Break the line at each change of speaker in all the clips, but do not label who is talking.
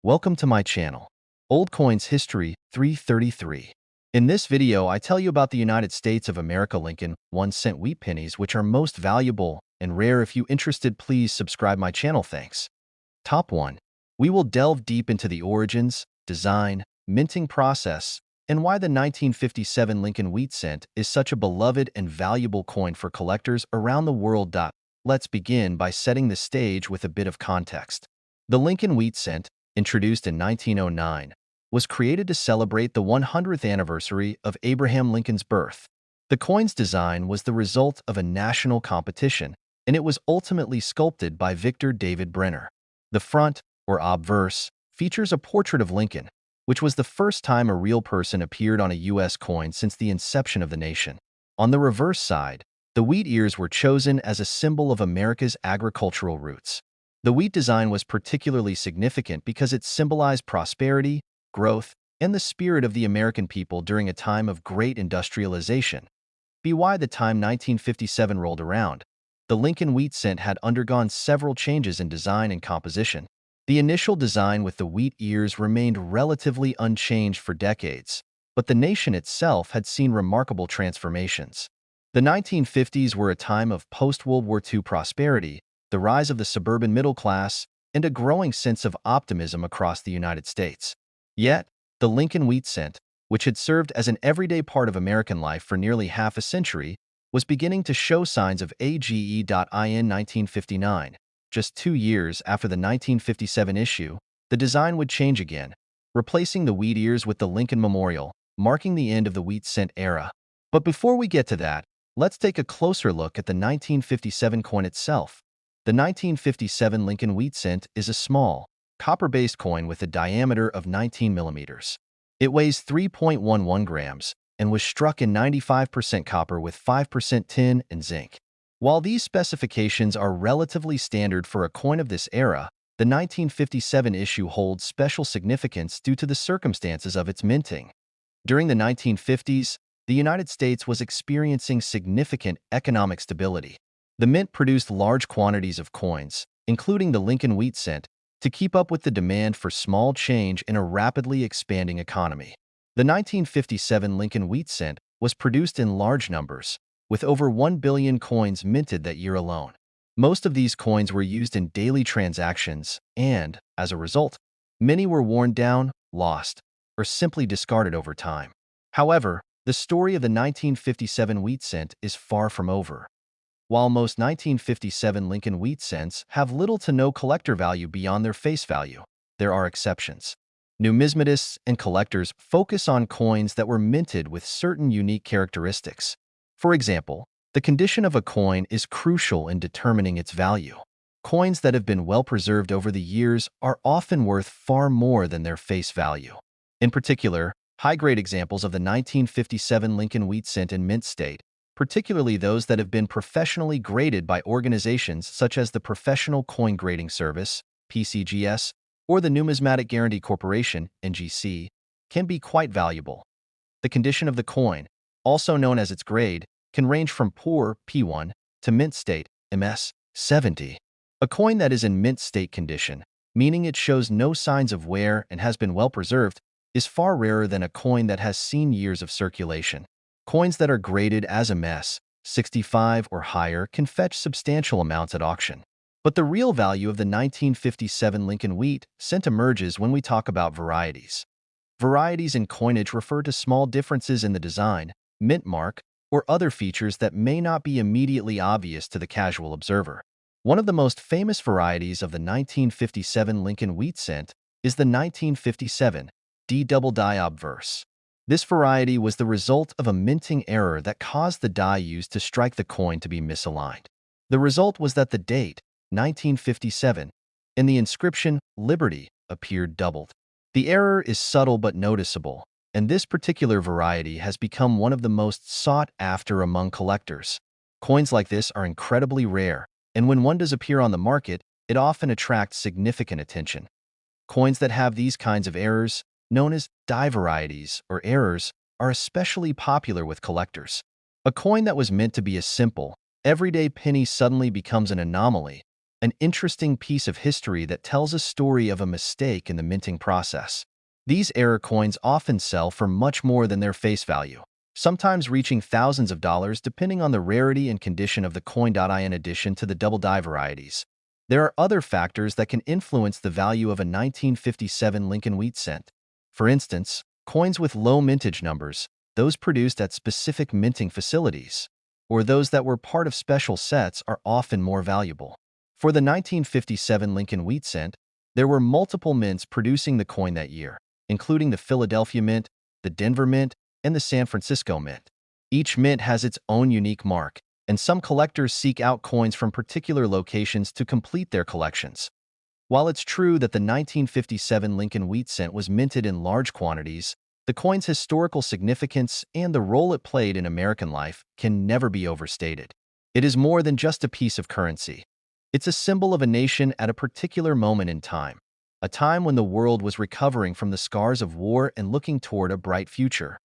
Welcome to my channel, Old Coins History 333. In this video, I tell you about the United States of America Lincoln 1-cent wheat pennies, which are most valuable and rare. If you interested, please subscribe my channel. Thanks. Top 1. We will delve deep into the origins, design, minting process, and why the 1957 Lincoln wheat cent is such a beloved and valuable coin for collectors around the world. Let's begin by setting the stage with a bit of context. The Lincoln wheat cent, introduced in 1909, was created to celebrate the 100th anniversary of Abraham Lincoln's birth. The coin's design was the result of a national competition, and it was ultimately sculpted by Victor David Brenner. The front, or obverse, features a portrait of Lincoln, which was the first time a real person appeared on a U.S. coin since the inception of the nation. On the reverse side, the wheat ears were chosen as a symbol of America's agricultural roots. The wheat design was particularly significant because it symbolized prosperity, growth, and the spirit of the American people during a time of great industrialization. By the time 1957 rolled around, the Lincoln wheat cent had undergone several changes in design and composition. The initial design with the wheat ears remained relatively unchanged for decades, but the nation itself had seen remarkable transformations. The 1950s were a time of post-World War II prosperity, the rise of the suburban middle class, and a growing sense of optimism across the United States. Yet, the Lincoln wheat cent, which had served as an everyday part of American life for nearly half a century, was beginning to show signs of age. In 1959, just 2 years after the 1957 issue, the design would change again, replacing the wheat ears with the Lincoln Memorial, marking the end of the wheat cent era. But before we get to that, let's take a closer look at the 1957 coin itself. The 1957 Lincoln wheat cent is a small, copper-based coin with a diameter of 19 millimeters. It weighs 3.11 grams and was struck in 95% copper with 5% tin and zinc. While these specifications are relatively standard for a coin of this era, the 1957 issue holds special significance due to the circumstances of its minting. During the 1950s, the United States was experiencing significant economic stability. The mint produced large quantities of coins, including the Lincoln wheat cent, to keep up with the demand for small change in a rapidly expanding economy. The 1957 Lincoln wheat cent was produced in large numbers, with over 1 billion coins minted that year alone. Most of these coins were used in daily transactions and, as a result, many were worn down, lost, or simply discarded over time. However, the story of the 1957 wheat cent is far from over. While most 1957 Lincoln wheat cents have little to no collector value beyond their face value, there are exceptions. Numismatists and collectors focus on coins that were minted with certain unique characteristics. For example, the condition of a coin is crucial in determining its value. Coins that have been well preserved over the years are often worth far more than their face value. In particular, high-grade examples of the 1957 Lincoln wheat cent in mint state, particularly those that have been professionally graded by organizations such as the Professional Coin Grading Service, PCGS, or the Numismatic Guarantee Corporation, NGC, can be quite valuable. The condition of the coin, also known as its grade, can range from poor, P1, to mint state, MS, 70. A coin that is in mint state condition, meaning it shows no signs of wear and has been well preserved, is far rarer than a coin that has seen years of circulation. Coins that are graded as MS, 65 or higher can fetch substantial amounts at auction. But the real value of the 1957 Lincoln wheat cent emerges when we talk about varieties. Varieties in coinage refer to small differences in the design, mint mark, or other features that may not be immediately obvious to the casual observer. One of the most famous varieties of the 1957 Lincoln wheat cent is the 1957 D-double die obverse. This variety was the result of a minting error that caused the die used to strike the coin to be misaligned. The result was that the date, 1957, and the inscription, Liberty, appeared doubled. The error is subtle but noticeable, and this particular variety has become one of the most sought after among collectors. Coins like this are incredibly rare, and when one does appear on the market, it often attracts significant attention. Coins that have these kinds of errors, known as die varieties or errors, are especially popular with collectors. A coin that was meant to be a simple, everyday penny suddenly becomes an anomaly, an interesting piece of history that tells a story of a mistake in the minting process. These error coins often sell for much more than their face value, sometimes reaching thousands of dollars depending on the rarity and condition of the coin. In addition to the double die varieties, there are other factors that can influence the value of a 1957 Lincoln wheat cent. For instance, coins with low mintage numbers, those produced at specific minting facilities, or those that were part of special sets are often more valuable. For the 1957 Lincoln wheat cent, there were multiple mints producing the coin that year, including the Philadelphia Mint, the Denver Mint, and the San Francisco Mint. Each mint has its own unique mark, and some collectors seek out coins from particular locations to complete their collections. While it's true that the 1957 Lincoln wheat cent was minted in large quantities, the coin's historical significance and the role it played in American life can never be overstated. It is more than just a piece of currency. It's a symbol of a nation at a particular moment in time, a time when the world was recovering from the scars of war and looking toward a bright future.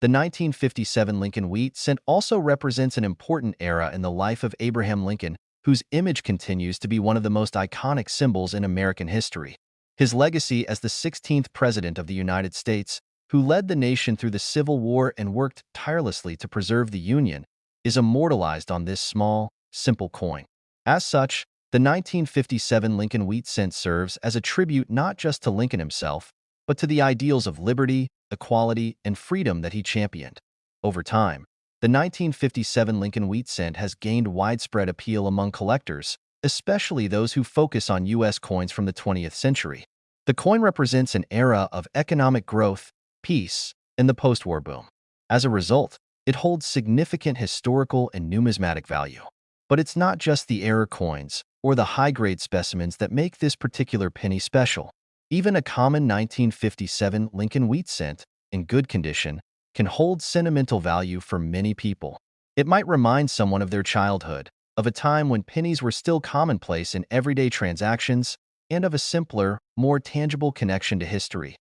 The 1957 Lincoln wheat cent also represents an important era in the life of Abraham Lincoln, whose image continues to be one of the most iconic symbols in American history. His legacy as the 16th President of the United States, who led the nation through the Civil War and worked tirelessly to preserve the Union, is immortalized on this small, simple coin. As such, the 1957 Lincoln wheat cent serves as a tribute not just to Lincoln himself, but to the ideals of liberty, equality, and freedom that he championed. Over time, the 1957 Lincoln wheat cent has gained widespread appeal among collectors, especially those who focus on U.S. coins from the 20th century. The coin represents an era of economic growth, peace, and the post-war boom. As a result, it holds significant historical and numismatic value. But it's not just the error coins or the high-grade specimens that make this particular penny special. Even a common 1957 Lincoln wheat cent, in good condition, can hold sentimental value for many people. It might remind someone of their childhood, of a time when pennies were still commonplace in everyday transactions, and of a simpler, more tangible connection to history.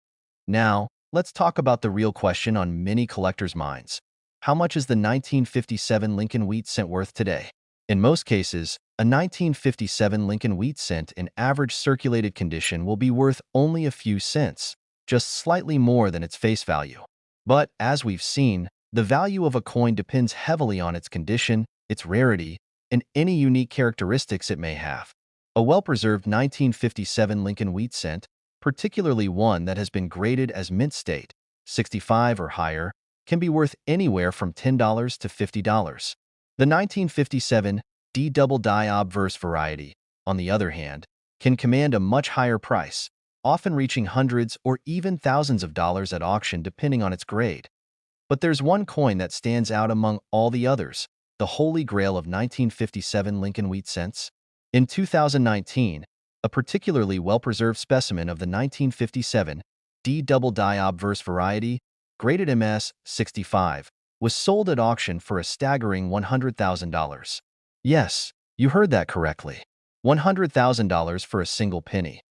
Now, let's talk about the real question on many collectors' minds. How much is the 1957 Lincoln wheat cent worth today? In most cases, a 1957 Lincoln wheat cent in average circulated condition will be worth only a few cents, just slightly more than its face value. But, as we've seen, the value of a coin depends heavily on its condition, its rarity, and any unique characteristics it may have. A well-preserved 1957 Lincoln wheat cent, particularly one that has been graded as mint state, 65 or higher, can be worth anywhere from $10 to $50. The 1957 D double die obverse variety, on the other hand, can command a much higher price, often reaching hundreds or even thousands of dollars at auction depending on its grade. But there's one coin that stands out among all the others, the holy grail of 1957 Lincoln wheat cents. In 2019, a particularly well-preserved specimen of the 1957 D double die obverse variety, graded MS 65, was sold at auction for a staggering $100,000. Yes, you heard that correctly. $100,000 for a single penny.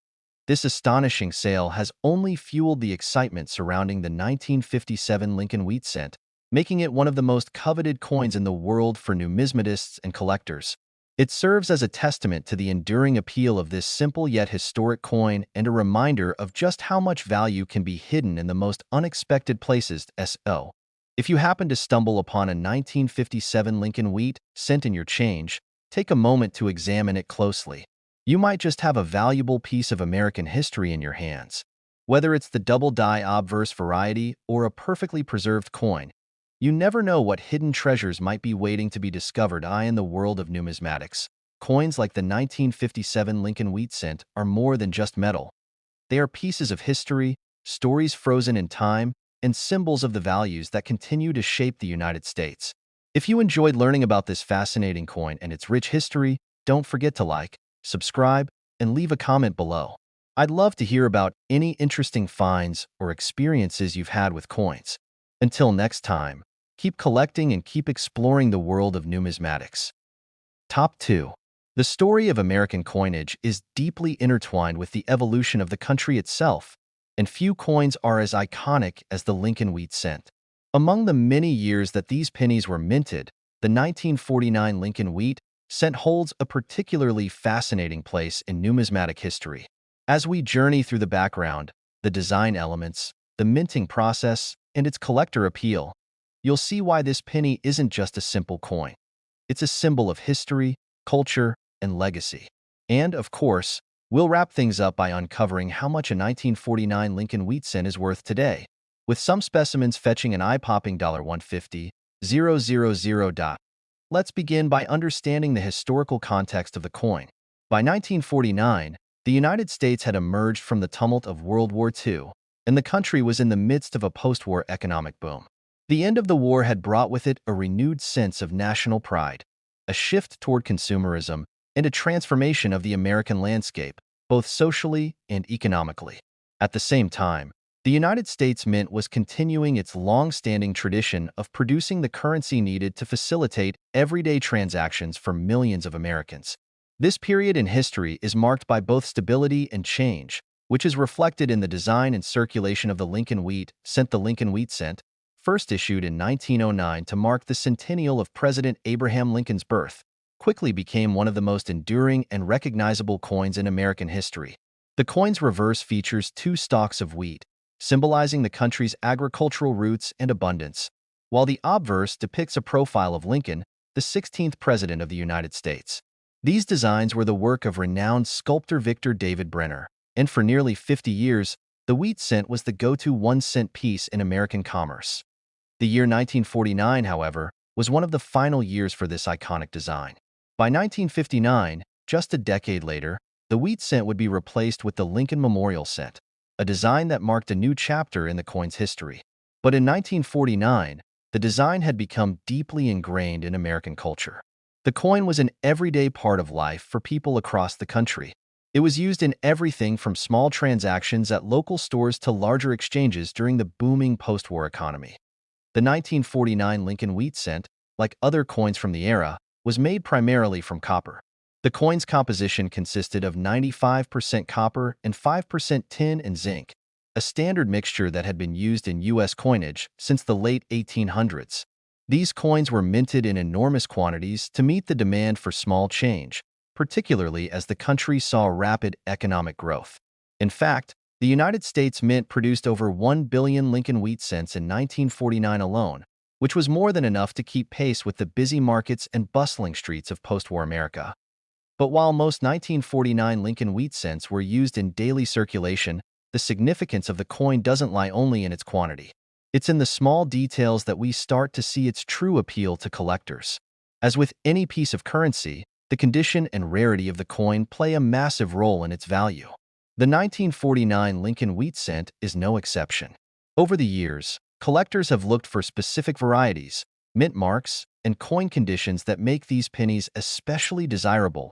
This astonishing sale has only fueled the excitement surrounding the 1957 Lincoln wheat cent, making it one of the most coveted coins in the world for numismatists and collectors. It serves as a testament to the enduring appeal of this simple yet historic coin and a reminder of just how much value can be hidden in the most unexpected places. If you happen to stumble upon a 1957 Lincoln wheat cent in your change, take a moment to examine it closely. You might just have a valuable piece of American history in your hands. Whether it's the double die obverse variety or a perfectly preserved coin, you never know what hidden treasures might be waiting to be discovered. In the world of numismatics, coins like the 1957 Lincoln wheat cent are more than just metal. They are pieces of history, stories frozen in time, and symbols of the values that continue to shape the United States. If you enjoyed learning about this fascinating coin and its rich history, don't forget to like, subscribe, and leave a comment below. I'd love to hear about any interesting finds or experiences you've had with coins. Until next time, keep collecting and keep exploring the world of numismatics. Top 2. The story of American coinage is deeply intertwined with the evolution of the country itself, and few coins are as iconic as the Lincoln wheat cent. Among the many years that these pennies were minted, the 1949 Lincoln wheat cent holds a particularly fascinating place in numismatic history. As we journey through the background, the design elements, the minting process, and its collector appeal, you'll see why this penny isn't just a simple coin. It's a symbol of history, culture, and legacy. And, of course, we'll wrap things up by uncovering how much a 1949 Lincoln wheat cent is worth today, with some specimens fetching an eye-popping $150,000. Let's begin by understanding the historical context of the coin. By 1949, the United States had emerged from the tumult of World War II, and the country was in the midst of a post-war economic boom. The end of the war had brought with it a renewed sense of national pride, a shift toward consumerism, and a transformation of the American landscape, both socially and economically. At the same time, the United States Mint was continuing its long-standing tradition of producing the currency needed to facilitate everyday transactions for millions of Americans. This period in history is marked by both stability and change, which is reflected in the design and circulation of the Lincoln wheat cent. The Lincoln wheat cent, first issued in 1909 to mark the centennial of President Abraham Lincoln's birth, quickly became one of the most enduring and recognizable coins in American history. The coin's reverse features two stalks of wheat, symbolizing the country's agricultural roots and abundance, while the obverse depicts a profile of Lincoln, the 16th President of the United States. These designs were the work of renowned sculptor Victor David Brenner, and for nearly 50 years, the wheat cent was the go-to 1-cent piece in American commerce. The year 1949, however, was one of the final years for this iconic design. By 1959, just a decade later, the wheat cent would be replaced with the Lincoln Memorial Cent, a design that marked a new chapter in the coin's history. But in 1949, the design had become deeply ingrained in American culture. The coin was an everyday part of life for people across the country. It was used in everything from small transactions at local stores to larger exchanges during the booming post-war economy. The 1949 Lincoln wheat cent, like other coins from the era, was made primarily from copper. The coin's composition consisted of 95% copper and 5% tin and zinc, a standard mixture that had been used in U.S. coinage since the late 1800s. These coins were minted in enormous quantities to meet the demand for small change, particularly as the country saw rapid economic growth. In fact, the United States Mint produced over 1 billion Lincoln wheat cents in 1949 alone, which was more than enough to keep pace with the busy markets and bustling streets of post-war America. But while most 1949 Lincoln wheat cents were used in daily circulation, the significance of the coin doesn't lie only in its quantity. It's in the small details that we start to see its true appeal to collectors. As with any piece of currency, the condition and rarity of the coin play a massive role in its value. The 1949 Lincoln wheat cent is no exception. Over the years, collectors have looked for specific varieties, mint marks, and coin conditions that make these pennies especially desirable.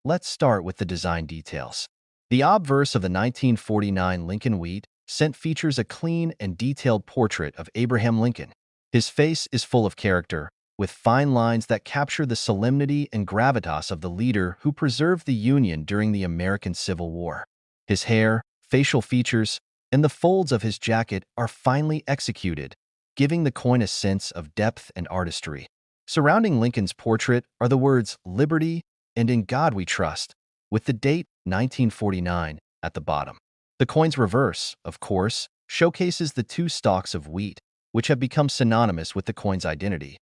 Let's start with the design details. The obverse of the 1949 Lincoln wheat cent features a clean and detailed portrait of Abraham Lincoln. His face is full of character, with fine lines that capture the solemnity and gravitas of the leader who preserved the Union during the American Civil War. His hair, facial features, and the folds of his jacket are finely executed, giving the coin a sense of depth and artistry. Surrounding Lincoln's portrait are the words "Liberty" and "In God We Trust," with the date 1949 at the bottom. The coin's reverse, of course, showcases the two stalks of wheat, which have become synonymous with the coin's identity.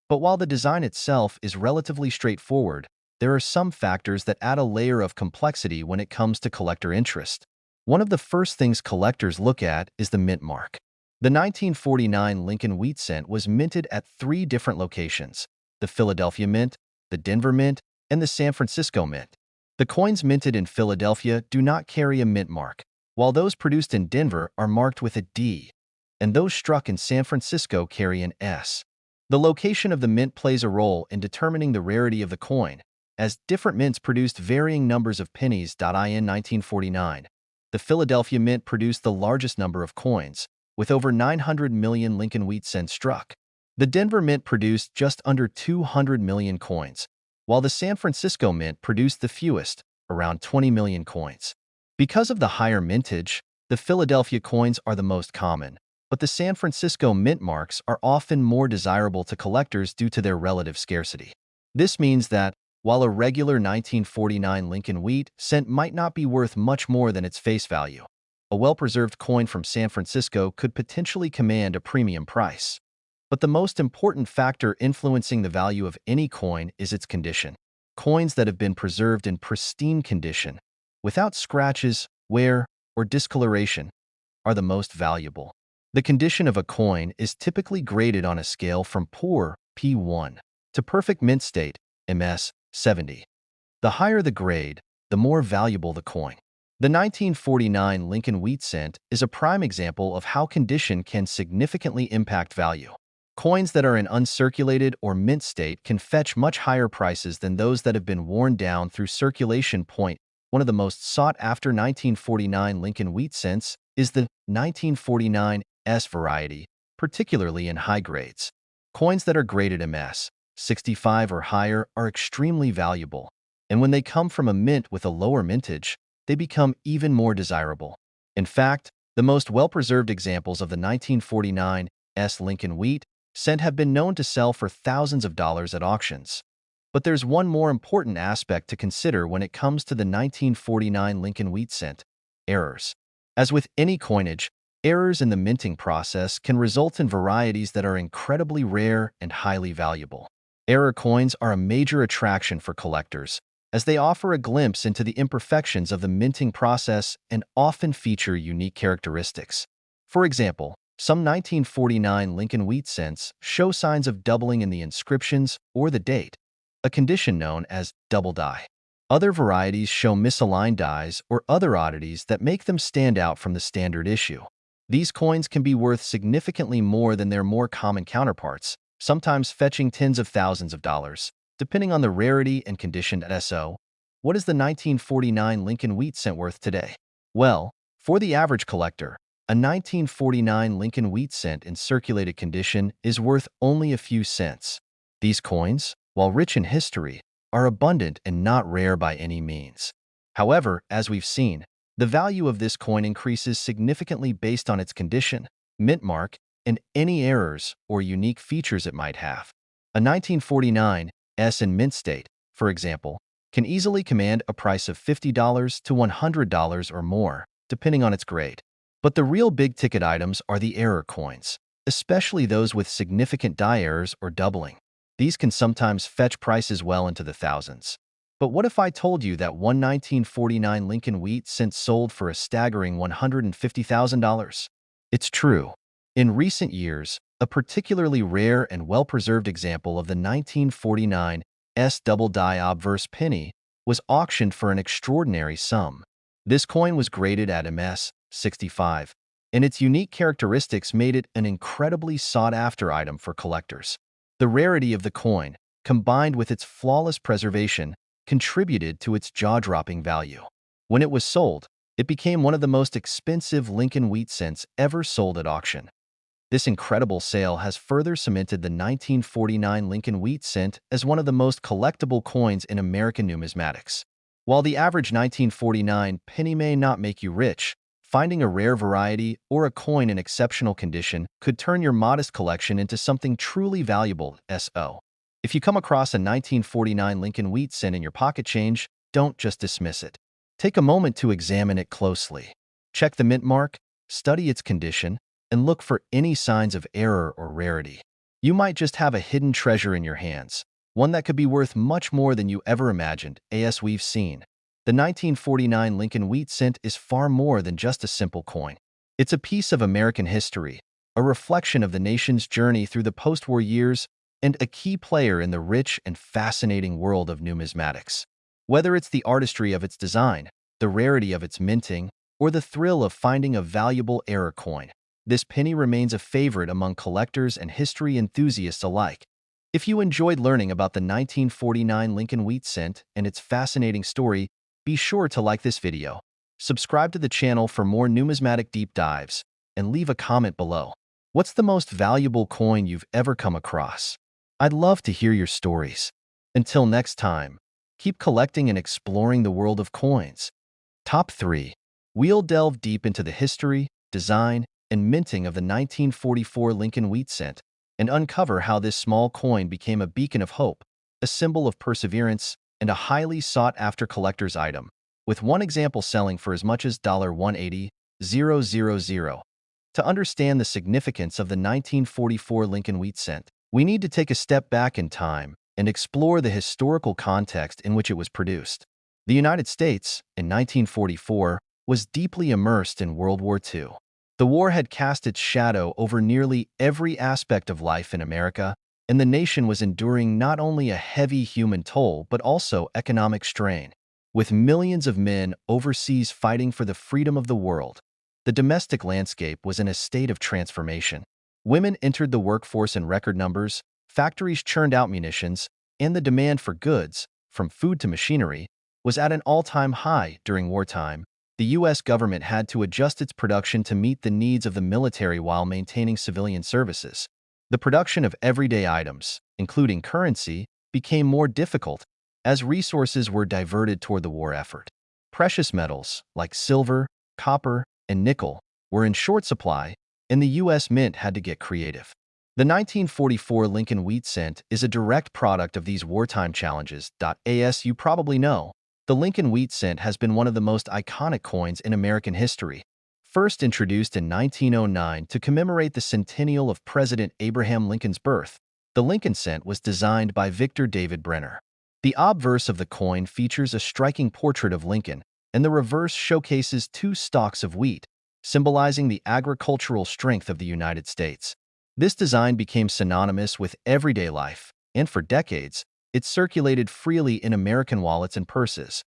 But while the design itself is relatively straightforward, there are some factors that add a layer of complexity when it comes to collector interest. One of the first things collectors look at is the mint mark. The 1949 Lincoln wheat cent was minted at 3 different locations: the Philadelphia Mint, the Denver Mint, and the San Francisco Mint. The coins minted in Philadelphia do not carry a mint mark, while those produced in Denver are marked with a D, and those struck in San Francisco carry an S. The location of the mint plays a role in determining the rarity of the coin, as different mints produced varying numbers of pennies. In 1949, the Philadelphia Mint produced the largest number of coins, with over 900 million Lincoln wheat cents struck. The Denver Mint produced just under 200 million coins, while the San Francisco Mint produced the fewest, around 20 million coins. Because of the higher mintage, the Philadelphia coins are the most common, but the San Francisco mint marks are often more desirable to collectors due to their relative scarcity. This means that, While a regular 1949 Lincoln wheat cent might not be worth much more than its face value, a well-preserved coin from San Francisco could potentially command a premium price. But the most important factor influencing the value of any coin is its condition. Coins that have been preserved in pristine condition, without scratches, wear, or discoloration, are the most valuable. The condition of a coin is typically graded on a scale from poor, P1, to perfect mint state, MS, 70. The higher the grade, the more valuable the coin. The 1949 Lincoln wheat cent is a prime example of how condition can significantly impact value. Coins that are in uncirculated or mint state can fetch much higher prices than those that have been worn down through circulation. One of the most sought-after 1949 Lincoln wheat cents is the 1949S variety, particularly in high grades. Coins that are graded MS 65 or higher are extremely valuable, and when they come from a mint with a lower mintage, they become even more desirable. In fact, the most well-preserved examples of the 1949S Lincoln wheat cent have been known to sell for thousands of dollars at auctions. But there's one more important aspect to consider when it comes to the 1949 Lincoln wheat cent: errors. As with any coinage, errors in the minting process can result in varieties that are incredibly rare and highly valuable. Error coins are a major attraction for collectors, as they offer a glimpse into the imperfections of the minting process and often feature unique characteristics. For example, some 1949 Lincoln wheat cents show signs of doubling in the inscriptions or the date, a condition known as double die. Other varieties show misaligned dies or other oddities that make them stand out from the standard issue. These coins can be worth significantly more than their more common counterparts, sometimes fetching tens of thousands of dollars, depending on the rarity and condition. So, what is the 1949 Lincoln wheat cent worth today? Well, for the average collector, a 1949 Lincoln wheat cent in circulated condition is worth only a few cents. These coins, while rich in history, are abundant and not rare by any means. However, as we've seen, the value of this coin increases significantly based on its condition, mint mark, and any errors or unique features it might have. A 1949S in mint state, for example, can easily command a price of $50 to $100 or more, depending on its grade. But the real big-ticket items are the error coins, especially those with significant die errors or doubling. These can sometimes fetch prices well into the thousands. But what if I told you that one 1949 Lincoln wheat cent sold for a staggering $150,000? It's true. In recent years, a particularly rare and well-preserved example of the 1949S double die obverse penny was auctioned for an extraordinary sum. This coin was graded at MS 65, and its unique characteristics made it an incredibly sought-after item for collectors. The rarity of the coin, combined with its flawless preservation, contributed to its jaw-dropping value. When it was sold, it became one of the most expensive Lincoln wheat cents ever sold at auction. This incredible sale has further cemented the 1949 Lincoln wheat cent as one of the most collectible coins in American numismatics. While the average 1949 penny may not make you rich, finding a rare variety or a coin in exceptional condition could turn your modest collection into something truly valuable. So, if you come across a 1949 Lincoln wheat cent in your pocket change, don't just dismiss it. Take a moment to examine it closely. Check the mint mark, study its condition, and look for any signs of error or rarity. You might just have a hidden treasure in your hands, one that could be worth much more than you ever imagined. As we've seen, the 1949 Lincoln wheat cent is far more than just a simple coin. It's a piece of American history, a reflection of the nation's journey through the post-war years, and a key player in the rich and fascinating world of numismatics. Whether it's the artistry of its design, the rarity of its minting, or the thrill of finding a valuable error coin, this penny remains a favorite among collectors and history enthusiasts alike. If you enjoyed learning about the 1949 Lincoln wheat cent and its fascinating story, be sure to like this video, subscribe to the channel for more numismatic deep dives, and leave a comment below. What's the most valuable coin you've ever come across? I'd love to hear your stories. Until next time, keep collecting and exploring the world of coins. Top 3. We'll delve deep into the history, design, and minting of the 1944 Lincoln wheat cent and uncover how this small coin became a beacon of hope, a symbol of perseverance, and a highly sought-after collector's item, with one example selling for as much as $180,000. To understand the significance of the 1944 Lincoln wheat cent, we need to take a step back in time and explore the historical context in which it was produced. The United States, in 1944, was deeply immersed in World War II. The war had cast its shadow over nearly every aspect of life in America, and the nation was enduring not only a heavy human toll but also economic strain. With millions of men overseas fighting for the freedom of the world, the domestic landscape was in a state of transformation. Women entered the workforce in record numbers, factories churned out munitions, and the demand for goods, from food to machinery, was at an all-time high. During wartime, the U.S. government had to adjust its production to meet the needs of the military while maintaining civilian services. The production of everyday items, including currency, became more difficult as resources were diverted toward the war effort. Precious metals, like silver, copper, and nickel, were in short supply, and the U.S. Mint had to get creative. The 1944 Lincoln wheat cent is a direct product of these wartime challenges. As you probably know, the Lincoln wheat cent has been one of the most iconic coins in American history. First introduced in 1909 to commemorate the centennial of President Abraham Lincoln's birth, the Lincoln cent was designed by Victor David Brenner. The obverse of the coin features a striking portrait of Lincoln, and the reverse showcases two stalks of wheat, symbolizing the agricultural strength of the United States. This design became synonymous with everyday life, and for decades, it circulated freely in American wallets and purses.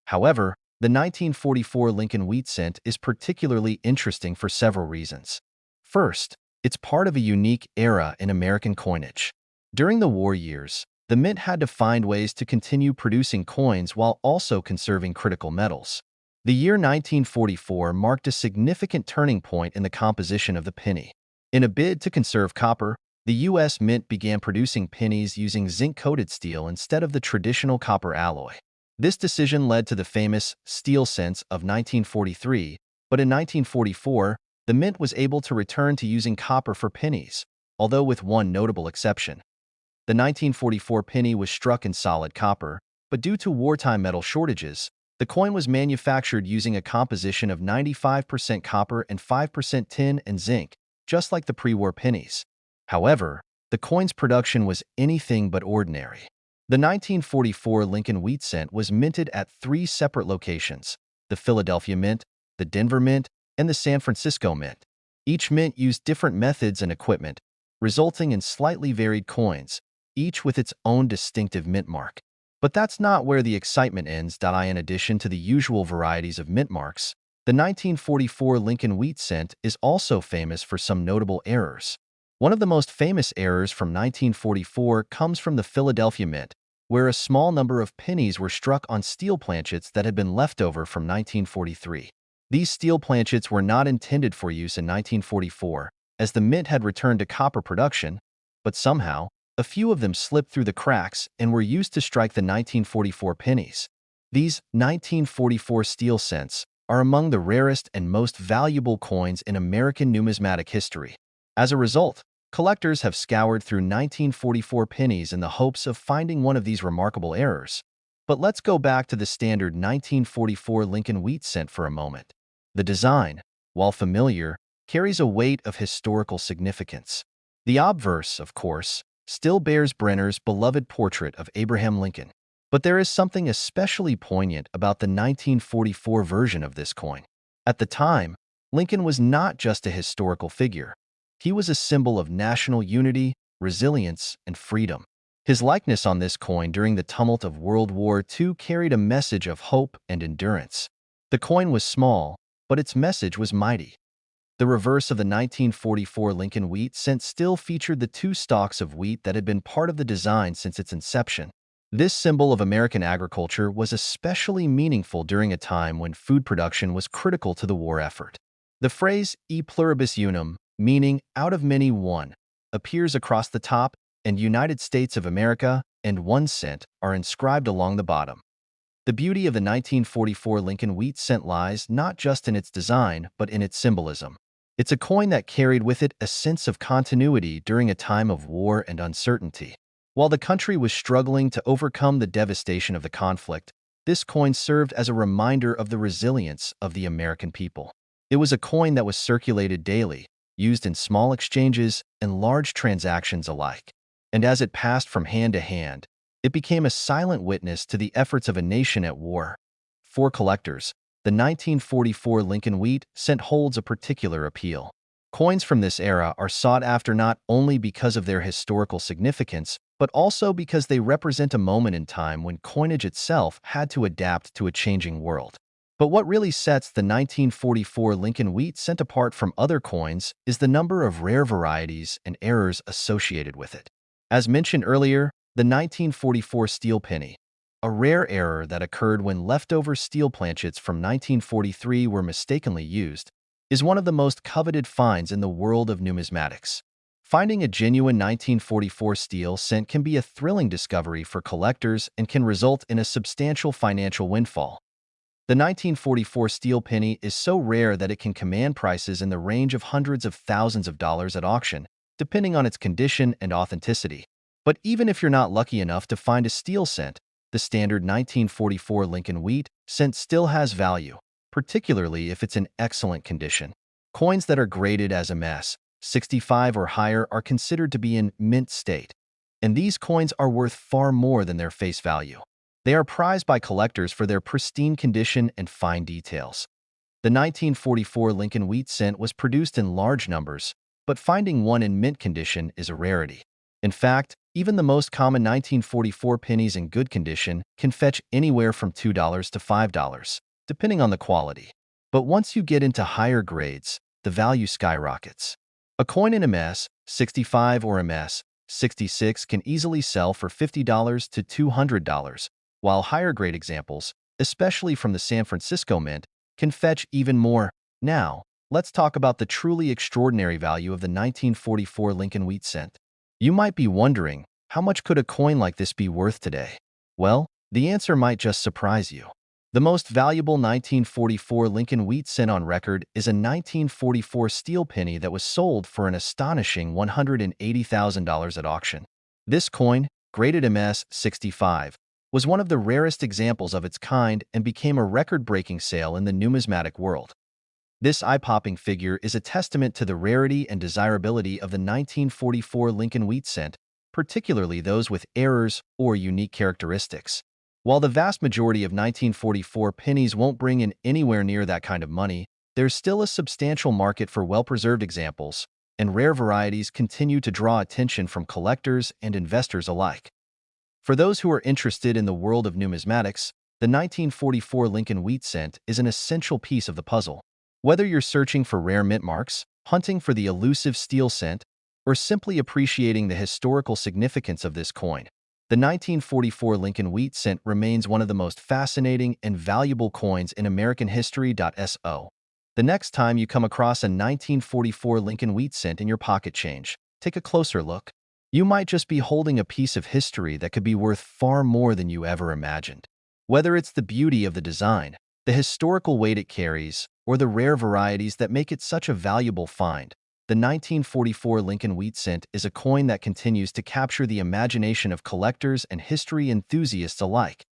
However, the 1944 Lincoln wheat cent is particularly interesting for several reasons. First, it's part of a unique era in American coinage. During the war years, the mint had to find ways to continue producing coins while also conserving critical metals. The year 1944 marked a significant turning point in the composition of the penny. In a bid to conserve copper, the U.S. Mint began producing pennies using zinc-coated steel instead of the traditional copper alloy. This decision led to the famous steel cents of 1943, but in 1944, the mint was able to return to using copper for pennies, although with one notable exception. The 1944 penny was struck in solid copper, but due to wartime metal shortages, the coin was manufactured using a composition of 95% copper and 5% tin and zinc, just like the pre-war pennies. However, the coin's production was anything but ordinary. The 1944 Lincoln wheat cent was minted at three separate locations: the Philadelphia Mint, the Denver Mint, and the San Francisco Mint. Each mint used different methods and equipment, resulting in slightly varied coins, each with its own distinctive mint mark. But that's not where the excitement ends. In addition to the usual varieties of mint marks, the 1944 Lincoln wheat cent is also famous for some notable errors. One of the most famous errors from 1944 comes from the Philadelphia Mint, where a small number of pennies were struck on steel planchets that had been left over from 1943. These steel planchets were not intended for use in 1944, as the mint had returned to copper production, but somehow, a few of them slipped through the cracks and were used to strike the 1944 pennies. These 1944 steel cents are among the rarest and most valuable coins in American numismatic history. As a result, collectors have scoured through 1944 pennies in the hopes of finding one of these remarkable errors. But let's go back to the standard 1944 Lincoln wheat cent for a moment. The design, while familiar, carries a weight of historical significance. The obverse, of course, still bears Brenner's beloved portrait of Abraham Lincoln. But there is something especially poignant about the 1944 version of this coin. At the time, Lincoln was not just a historical figure. He was a symbol of national unity, resilience, and freedom. His likeness on this coin during the tumult of World War II carried a message of hope and endurance. The coin was small, but its message was mighty. The reverse of the 1944 Lincoln wheat cent still featured the two stalks of wheat that had been part of the design since its inception. This symbol of American agriculture was especially meaningful during a time when food production was critical to the war effort. The phrase "e pluribus unum," meaning "out of many one," appears across the top, and United States of America and 1 cent are inscribed along the bottom. The beauty of the 1944 Lincoln wheat cent lies not just in its design, but in its symbolism. It's a coin that carried with it a sense of continuity during a time of war and uncertainty. While the country was struggling to overcome the devastation of the conflict, this coin served as a reminder of the resilience of the American people. It was a coin that was circulated daily, used in small exchanges and large transactions alike. And as it passed from hand to hand, it became a silent witness to the efforts of a nation at war. For collectors, the 1944 Lincoln Wheat cent holds a particular appeal. Coins from this era are sought after not only because of their historical significance, but also because they represent a moment in time when coinage itself had to adapt to a changing world. But what really sets the 1944 Lincoln Wheat cent apart from other coins is the number of rare varieties and errors associated with it. As mentioned earlier, the 1944 steel penny, a rare error that occurred when leftover steel planchets from 1943 were mistakenly used, is one of the most coveted finds in the world of numismatics. Finding a genuine 1944 steel cent can be a thrilling discovery for collectors and can result in a substantial financial windfall. The 1944 steel penny is so rare that it can command prices in the range of hundreds of thousands of dollars at auction, depending on its condition and authenticity. But even if you're not lucky enough to find a steel cent, the standard 1944 Lincoln Wheat cent still has value, particularly if it's in excellent condition. Coins that are graded as MS 65 or higher are considered to be in mint state, and these coins are worth far more than their face value. They are prized by collectors for their pristine condition and fine details. The 1944 Lincoln Wheat cent was produced in large numbers, but finding one in mint condition is a rarity. In fact, even the most common 1944 pennies in good condition can fetch anywhere from $2 to $5, depending on the quality. But once you get into higher grades, the value skyrockets. A coin in MS 65 or MS 66 can easily sell for $50 to $200, while higher grade examples, especially from the San Francisco Mint, can fetch even more. Now, let's talk about the truly extraordinary value of the 1944 Lincoln Wheat cent. You might be wondering, how much could a coin like this be worth today? Well, the answer might just surprise you. The most valuable 1944 Lincoln Wheat cent on record is a 1944 steel penny that was sold for an astonishing $180,000 at auction. This coin, graded MS 65, was one of the rarest examples of its kind and became a record-breaking sale in the numismatic world. This eye-popping figure is a testament to the rarity and desirability of the 1944 Lincoln Wheat cent, particularly those with errors or unique characteristics. While the vast majority of 1944 pennies won't bring in anywhere near that kind of money, there's still a substantial market for well-preserved examples, and rare varieties continue to draw attention from collectors and investors alike. For those who are interested in the world of numismatics, the 1944 Lincoln Wheat cent is an essential piece of the puzzle. Whether you're searching for rare mint marks, hunting for the elusive steel cent, or simply appreciating the historical significance of this coin, the 1944 Lincoln Wheat cent remains one of the most fascinating and valuable coins in American history. So, the next time you come across a 1944 Lincoln Wheat cent in your pocket change, take a closer look. You might just be holding a piece of history that could be worth far more than you ever imagined. Whether it's the beauty of the design, the historical weight it carries, or the rare varieties that make it such a valuable find, the 1944 Lincoln Wheat cent is a coin that continues to capture the imagination of collectors and history enthusiasts alike.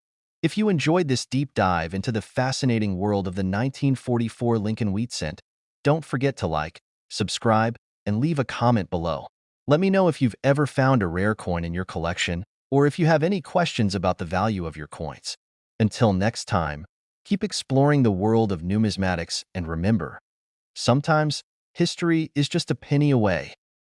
If you enjoyed this deep dive into the fascinating world of the 1944 Lincoln Wheat cent, don't forget to like, subscribe, and leave a comment below. Let me know if you've ever found a rare coin in your collection, or if you have any questions about the value of your coins. Until next time, keep exploring the world of numismatics and remember, sometimes history is just a penny away.